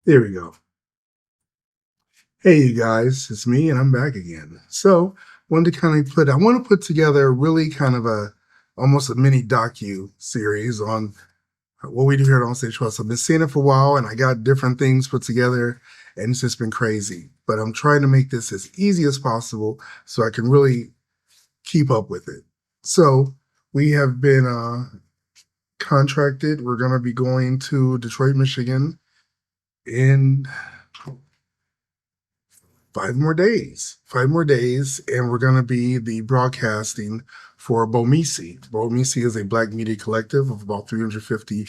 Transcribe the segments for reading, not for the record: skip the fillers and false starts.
There we go. Hey, you guys, it's me, and I'm back again. So, I want to put together really kind of almost a mini docu series on what we do here at OnStagePLUS. I've been seeing it for a while, and I got different things put together, and it's just been crazy. But I'm trying to make this as easy as possible so I can really keep up with it. So, we have been contracted. We're going to be going to Detroit, Michigan in 5 more days. 5 more days, and we're going to be the broadcasting for BOMESI. BOMESI is a Black media collective of about 350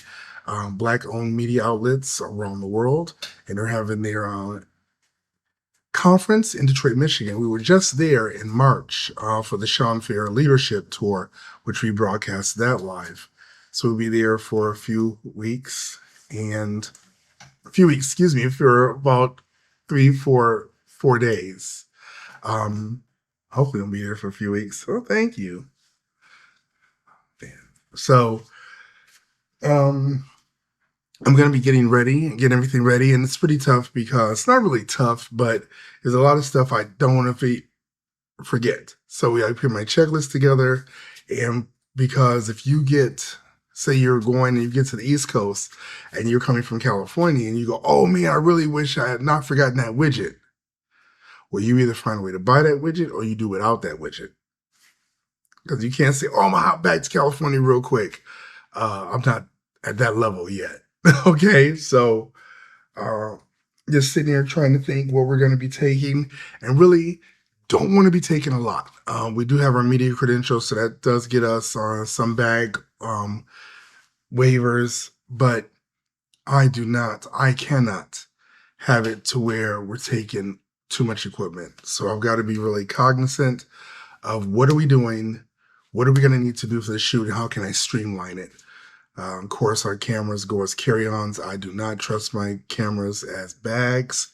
Black-owned media outlets around the world, and they're having their conference in Detroit, Michigan. We were just there in March for the Sean Fair Leadership Tour, which we broadcast that live. So we'll be there for a few weeks, for about 4 days. Hopefully I'll be there for a few weeks. Oh, thank you. So, um, I'm going to be getting everything ready, and it's pretty tough because it's not really tough, but there's a lot of stuff I don't want to forget. So I put my checklist together, and because if you say you're going and you get to the East Coast and you're coming from California and you go, oh man, I really wish I had not forgotten that widget. Well, you either find a way to buy that widget or you do without that widget. Because you can't say, oh, I'm going to hop back to California real quick. I'm not at that level yet. Okay, so just sitting here trying to think what we're going to be taking, and really don't want to be taking a lot. We do have our media credentials, so that does get us some bag waivers, but I cannot have it to where we're taking too much equipment. So I've got to be really cognizant of what are we doing, what are we going to need to do for the shoot, and how can I streamline it. Of course, our cameras go as carry-ons. I do not trust my cameras as bags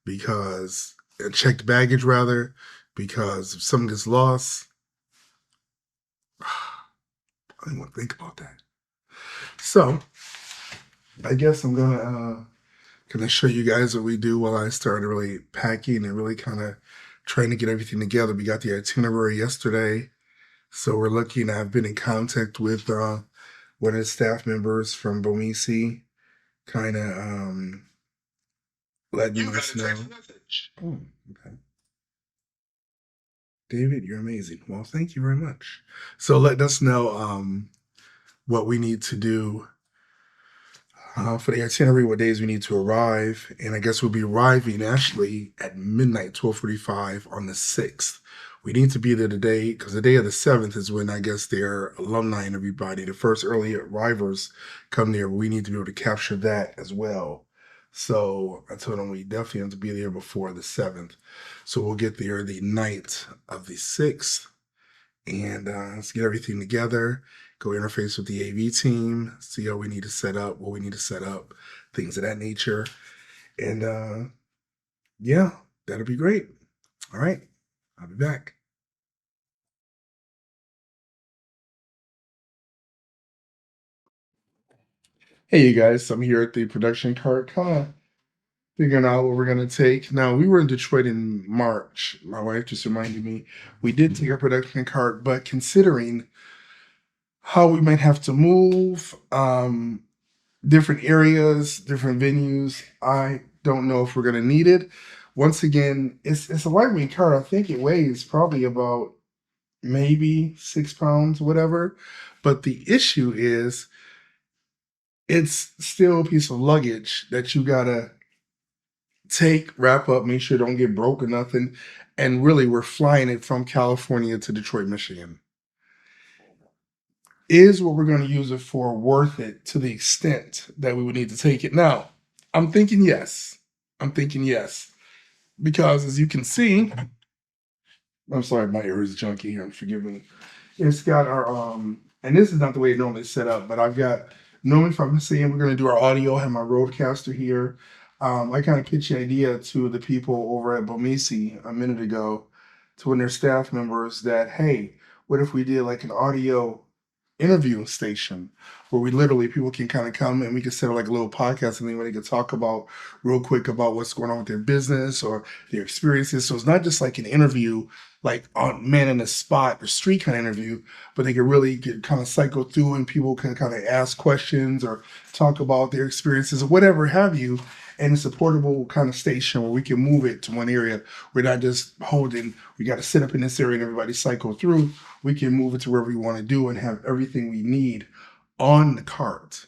because checked baggage rather, because if something gets lost, I don't want to think about that. So I guess I'm gonna show you guys what we do while I started really packing and really kind of trying to get everything together. We got the itinerary yesterday, so I've been in contact with one of the staff members from BOMESI, kind of letting us know. Oh, okay. David, you're amazing. Well, thank you very much. So letting us know what we need to do for the itinerary, what days we need to arrive. And I guess we'll be arriving actually at midnight, 12:45 on the 6th. We need to be there today because the day of the 7th is when I guess their alumni and everybody, the first early arrivals come there. We need to be able to capture that as well. So I told them we definitely have to be there before the 7th. So we'll get there the night of the 6th, and let's get everything together, go interface with the AV team, see how we need to set up, what we need to set up, things of that nature. And yeah, that'll be great. All right, I'll be back. Hey, you guys, so I'm here at the production cart, kind of figuring out what we're going to take. Now, we were in Detroit in March. My wife just reminded me we did take our production cart, but considering how we might have to move, different areas, different venues. I don't know if we're gonna need it. Once again, it's a lightweight card. I think it weighs probably about maybe 6 pounds, whatever. But the issue is it's still a piece of luggage that you gotta take, wrap up, make sure it don't get broke or nothing. And really, we're flying it from California to Detroit, Michigan. Is what we're going to use it for worth it to the extent that we would need to take it? Now, I'm thinking yes. I'm thinking yes. Because as you can see, I'm sorry, my ear is junky here. Forgive me. It's got our and this is not the way it normally set up, but I've got normally if I'm saying we're gonna do our audio, I have my roadcaster here. I kind of pitched the idea to the people over at BOMESI a minute ago to one of their staff members that, hey, what if we did like an audio interview station where we literally people can kind of come and we can set up like a little podcast and then they can talk about real quick about what's going on with their business or their experiences. So it's not just like an interview like on man in the spot or street kind of interview, but they can really get kind of cycle through and people can kind of ask questions or talk about their experiences or whatever have you. And it's a portable kind of station where we can move it to one area. We're not just holding, we got to sit up in this area and everybody cycle through. We can move it to wherever we want to do and have everything we need on the cart.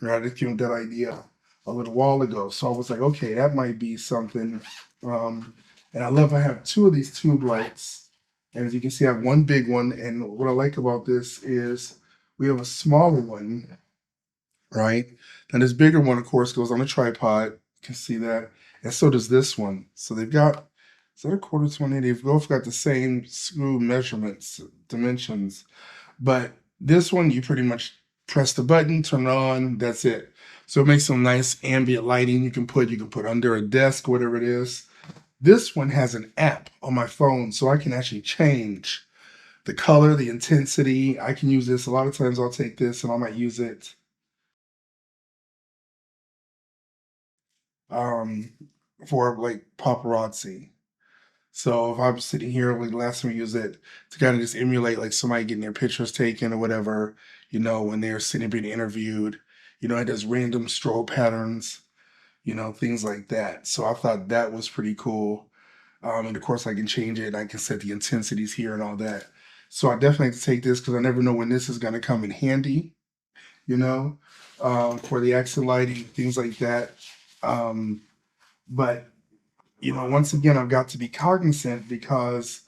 Right? I came with that idea a little while ago. So I was like, okay, that might be something. And I have two of these tube lights. And as you can see, I have one big one. And what I like about this is we have a smaller one, right? And this bigger one, of course, goes on a tripod. You can see that. And so does this one. So they've got, is that a 1/4 They've both got the same screw measurements, dimensions. But this one, you pretty much press the button, turn it on, that's it. So it makes some nice ambient lighting you can put under a desk, whatever it is. This one has an app on my phone, so I can actually change the color, the intensity. I can use this. A lot of times I'll take this and I might use it for like paparazzi. So if I'm sitting here, like last time we used it to kind of just emulate like somebody getting their pictures taken or whatever, when they're sitting being interviewed, it does random strobe patterns, things like that. So I thought that was pretty cool. And of course I can change it. I can set the intensities here and all that. So I definitely have to take this because I never know when this is going to come in handy, for the accent lighting, things like that. But once again, I've got to be cognizant because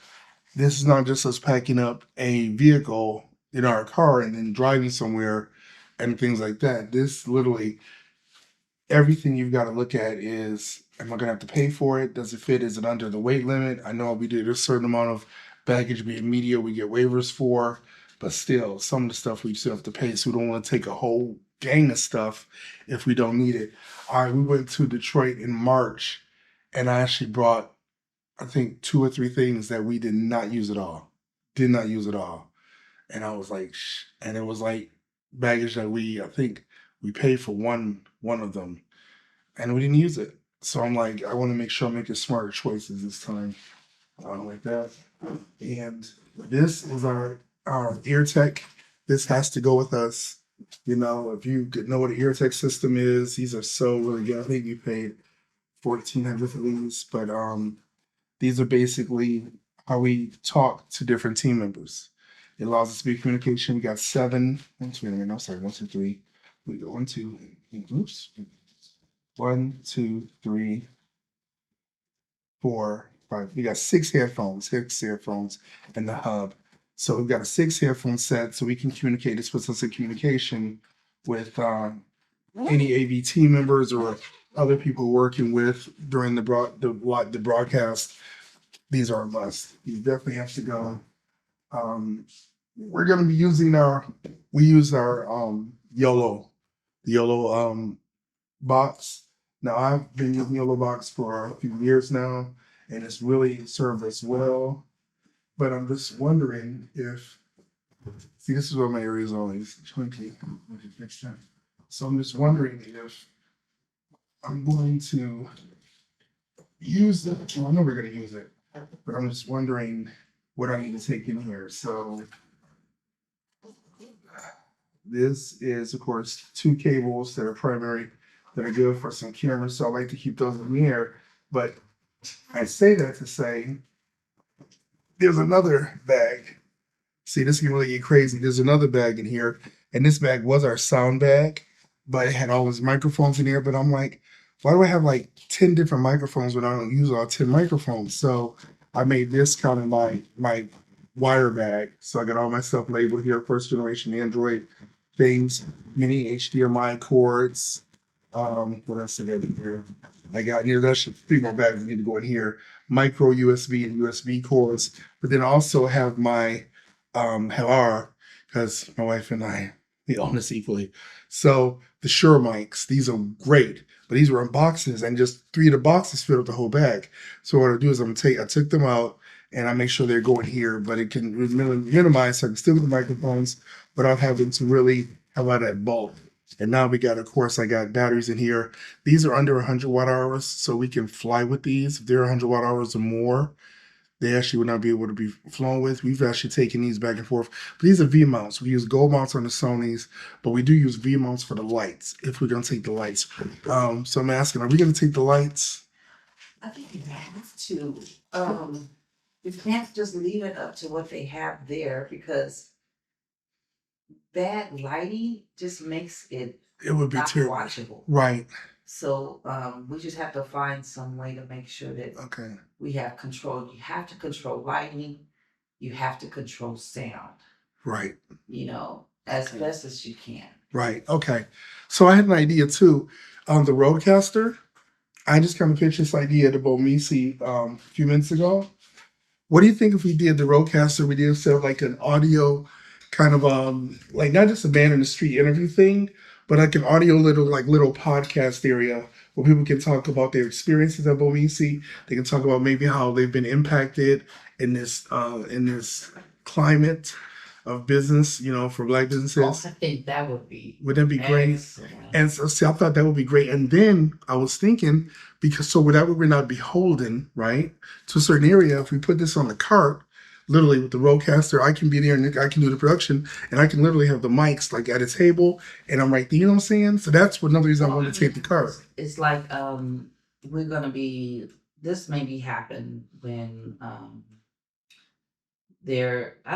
this is not just us packing up a vehicle in our car and then driving somewhere and things like that. This literally, everything you've got to look at is, am I going to have to pay for it? Does it fit? Is it under the weight limit? I know we did a certain amount of baggage being media we get waivers for, but still, some of the stuff we still have to pay. So we don't want to take a whole gang of stuff if we don't need it. All right, we went to Detroit in March and I actually brought, I think, 2 or 3 things that we did not use at all. Did not use at all. And I was like, shh. And it was like baggage that I think we paid for one of them and we didn't use it. So I'm like, I want to make sure I'm making smarter choices this time. Like that. And this is our ear tech. This has to go with us. If you know what an ear tech system is, these are so really good. I think we paid $1,400 for these, but these are basically how we talk to different team members. It allows us to be communication. We got 7. 1, 2, no, sorry, 1, 2, 3. We go 1, 2, oops. 1, 2, 3, 4, 5. We got 6 headphones and the hub. So we've got a 6 headphone set so we can communicate. This puts us in communication with any AV team members or other people working with during the broadcast. These are a must. These definitely have to go. We're going to be using we use our YOLO box. Now I've been using YOLO box for a few years now, and it's really served us well. But I'm just wondering if, see, this is where my area is always chunky. So I'm just wondering if I'm going to use it. Well, I know we're going to use it, but I'm just wondering what I need to take in here. So this is, of course, 2 cables that are primary that are good for some cameras. So I like to keep those in the air. But I say that to say there's another bag. See, this can really get crazy. There's another bag in here. And this bag was our sound bag, but it had all these microphones in here. But I'm like, why do I have like 10 different microphones when I don't use all 10 microphones? So I made this kind of my wire bag. So I got all my stuff labeled here, 1st generation Android things, mini HDMI cords. What else did I have here? I got here, that's 3 more bags that need to go in here. Micro USB and USB cords. But then I also have my because my wife and I, we own this equally. So the Shure mics, these are great, but these were in boxes and just 3 of the boxes filled up the whole bag. So what I do is I took them out and I make sure they're going here, but it can minimize so I can still get the microphones, without having to really have all that bulk. And now we got, of course, I got batteries in here. These are under 100 watt hours, so we can fly with these. If they're 100 watt hours or more, they actually would not be able to be flown with. We've actually taken these back and forth. But these are V mounts. We use gold mounts on the Sonys, but we do use V mounts for the lights if we're going to take the lights. So I'm asking, are we going to take the lights? I think you have to. You can't just leave it up to what they have there because bad lighting just makes it would be not terrible. watchable. Right. So we just have to find some way to make sure that we have control. You have to control lighting. You have to control sound. Right. As best as you can. Right. Okay. So I had an idea too. On the Rodecaster, I just kind of pitched this idea at the BOMESI a few minutes ago. What do you think if we did the Rodecaster, we did sort of like an audio kind of like not just a man in the street interview thing, but like an audio little podcast area where people can talk about their experiences at BOMESI. They can talk about maybe how they've been impacted in this climate of business, for Black businesses. I think that would be. Would that be great? And so, see, I thought that would be great. And then I was thinking, because so without we're not beholden, right, to a certain area, if we put this on the cart, literally with the Rodecaster, I can be there and I can do the production, and I can literally have the mics like at a table, and I'm right there. You know what I'm saying? So that's another reason I want to take the cart. It's like we're gonna be. This maybe happen when I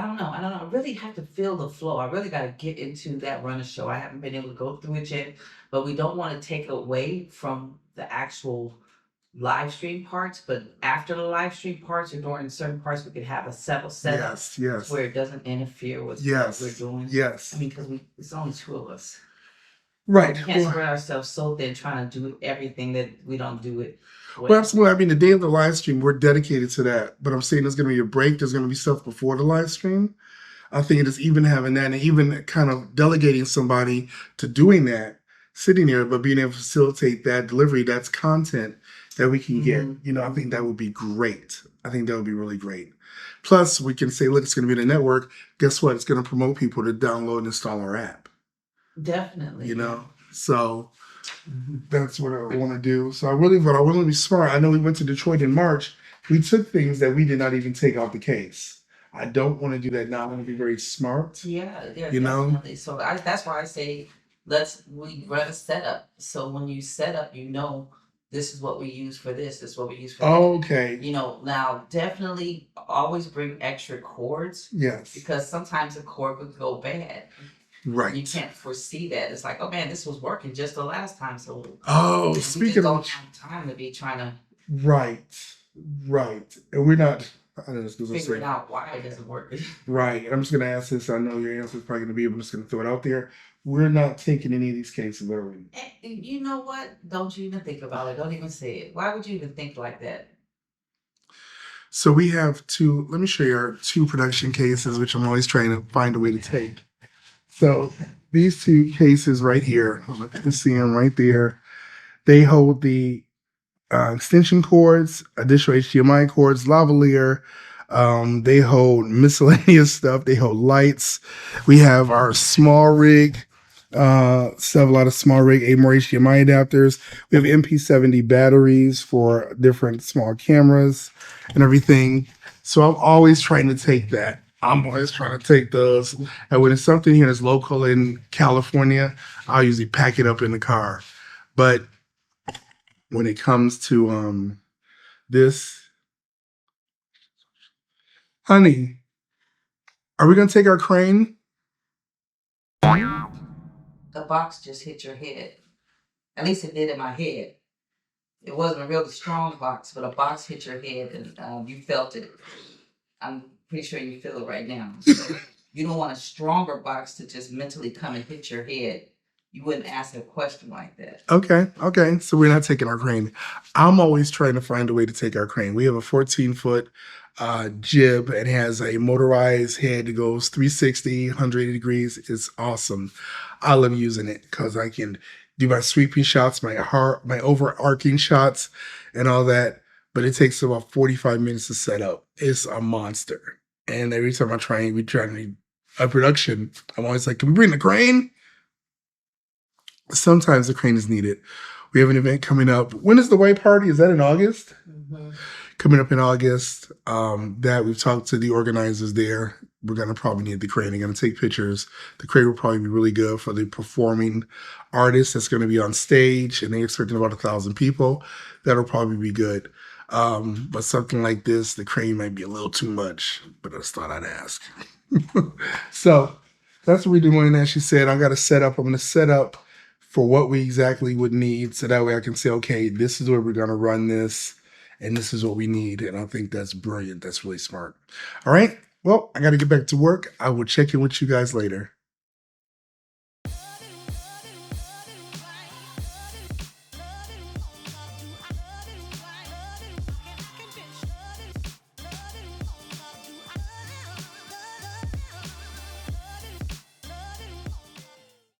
don't know. I really have to feel the flow. I really got to get into that runner show. I haven't been able to go through it yet, but we don't want to take away from the actual live stream parts. But after the live stream parts or during certain parts, we could have a setup yes, where it doesn't interfere with what we're doing. Yes. I mean, because it's only two of us. Right. We can't spread ourselves so thin trying to do everything that we don't do it. Well, absolutely. I mean, the day of the live stream, we're dedicated to that. But I'm saying there's going to be a break. There's going to be stuff before the live stream. I think it is even having that and even kind of delegating somebody to doing that, sitting there, but being able to facilitate that delivery, that's content that we can get. I think that would be great. I think that would be really great. Plus, we can say, look, it's going to be in the network. Guess what? It's going to promote people to download and install our app. Definitely. So that's what I want to do. So I really want to be smart. I know we went to Detroit in March. We took things that we did not even take off the case. I don't want to do that now. I want to be very smart. Yeah, definitely. So that's why I say we run a setup. So when you set up, this is what we use for this. This is what we use for that. Okay. Now definitely always bring extra cords. Yes. Because sometimes a cord could go bad. Right. You can't foresee that. It's like, oh man, this was working just the last time. So speaking of time to be trying to right, and we're not. I don't know, figuring out why it doesn't work. Right. I'm just gonna ask this. I know your answer is probably gonna be. I'm just gonna throw it out there. We're not taking any of these cases, are we? You know what? Don't you even think about it. Don't even say it. Why would you even think like that? So we have two. Let me show you our two production cases, which I'm always trying to find a way to take. So these two cases right here, you can see them right there. They hold the extension cords, additional HDMI cords, lavalier. They hold miscellaneous stuff. They hold lights. We have our small rig. Still have a lot of small rig, 8 more HDMI adapters. We have MP70 batteries for different small cameras and everything. So I'm always trying to take that. I'm always trying to take those. And when it's something here that's local in California, I'll usually pack it up in the car. But when it comes to this, honey, are we going to take our crane? The box just hit your head. At least it did in my head. It wasn't a really strong box, but a box hit your head and you felt it. I'm pretty sure you feel it right now. So you don't want a stronger box to just mentally come and hit your head. You wouldn't ask a question like that. Okay. So we're not taking our crane. I'm always trying to find a way to take our crane. We have a 14-foot jib and has a motorized head that goes 360, 180 degrees. It's awesome. I love using it because I can do my sweeping shots, my overarching shots and all that. But it takes about 45 minutes to set up. It's a monster. And every time we try to a production, I'm always like, can we bring the crane? Sometimes the crane is needed. We have an event coming up. When is the white party? Is that in August? Mm-hmm. Coming up in August. That we've talked to the organizers there. We're gonna probably need the crane. They're gonna take pictures. The crane will probably be really good for the performing artist that's gonna be on stage, and they're expecting about 1,000 people. That'll probably be good. But something like this, the crane might be a little too much, but I just thought I'd ask. So that's what we're doing. As she said, I got to set up. I'm going to set up for what we exactly would need, so that way I can say, okay, this is where we're going to run this, and this is what we need. And I think that's brilliant. That's really smart. All right. Well, I got to get back to work. I will check in with you guys later.